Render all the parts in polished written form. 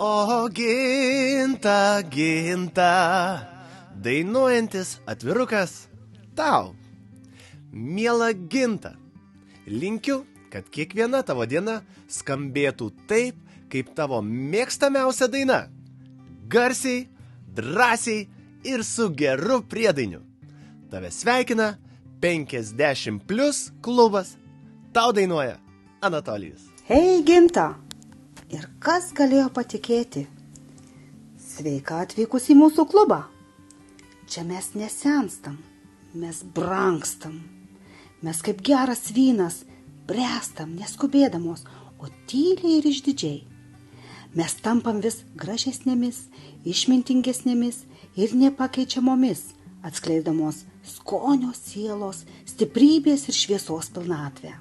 O Ginta, Ginta, dainuojantis atvirukas tau. Miela Ginta, linkiu, kad kiekviena tavo diena skambėtų taip, kaip tavo mėgstamiausia daina. Garsiai, drąsiai ir su geru priedainiu. Tave sveikina 50+ klubas. Tau dainuoja Anatolijus. Hei, Ginta! Ir kas galėjo patikėti? Sveika atvykus į mūsų klubą. Čia mes nesenstam, mes brankstam. Mes kaip geras vynas, brestam, neskubėdamos, o tyliai ir išdidžiai. Mes tampam vis gražesnėmis, išmintingesnėmis ir nepakeičiamomis, atskleidamos skonio, sielos, stiprybės ir šviesos pilnatvę.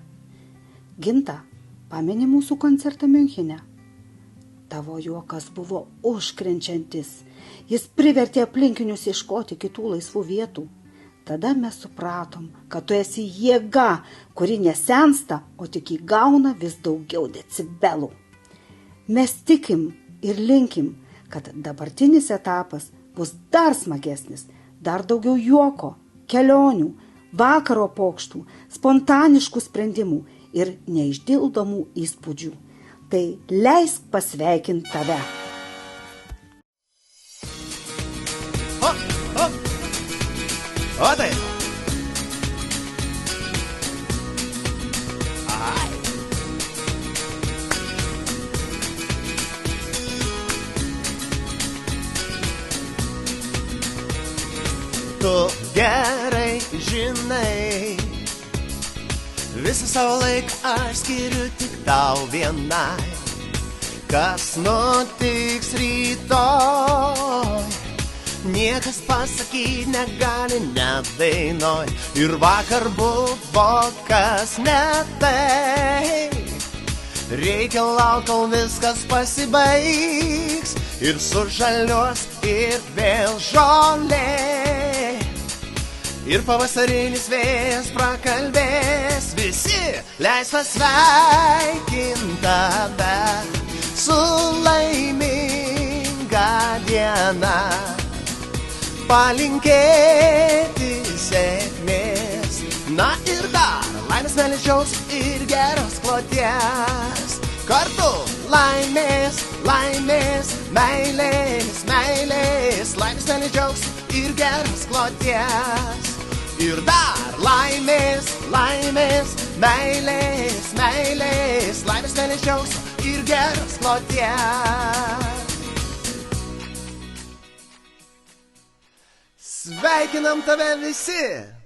Ginta, pameni mūsų koncertą Miunchene? Tavo juokas buvo užkrenčiantis. Jis privertė aplinkinius ieškoti kitų laisvų vietų. Tada mes supratom, kad tu esi jėga, kuri nesensta, o tik įgauna vis daugiau decibelų. Mes tikim ir linkim, kad dabartinis etapas bus dar smagesnis, dar daugiau juoko, kelionių, vakaro pokštų, spontaniškų sprendimų ir neišdildomų įspūdžių. Tai leisk pasveikinti tave. O tai. Ai. Tu gerai žinai, visą savo laiką aš skiriu tik tau vienai. Kas nutiks rytoj, niekas pasakyti negali net dainoj. Ir vakar buvo kas ne tai. Reikia lauk, kol viskas pasibaigs ir sužaliuos ir vėl žolė. Ir pavasarinis vėjas prakalbės, visi leis pasveikint tave su laiminga diena. Palinkėti sėkmės, na ir dar laimės, meilės, džiaugsmo ir geros kloties. Kartu laimės, laimės, meilės, meilės, laimės, meilės, džiaugsmo ir geros kloties. Ir dar laimės, laimės, meilės, meilės, laimės, meilės, džiaugsmo ir geros kloties. Sveikinam tave visi!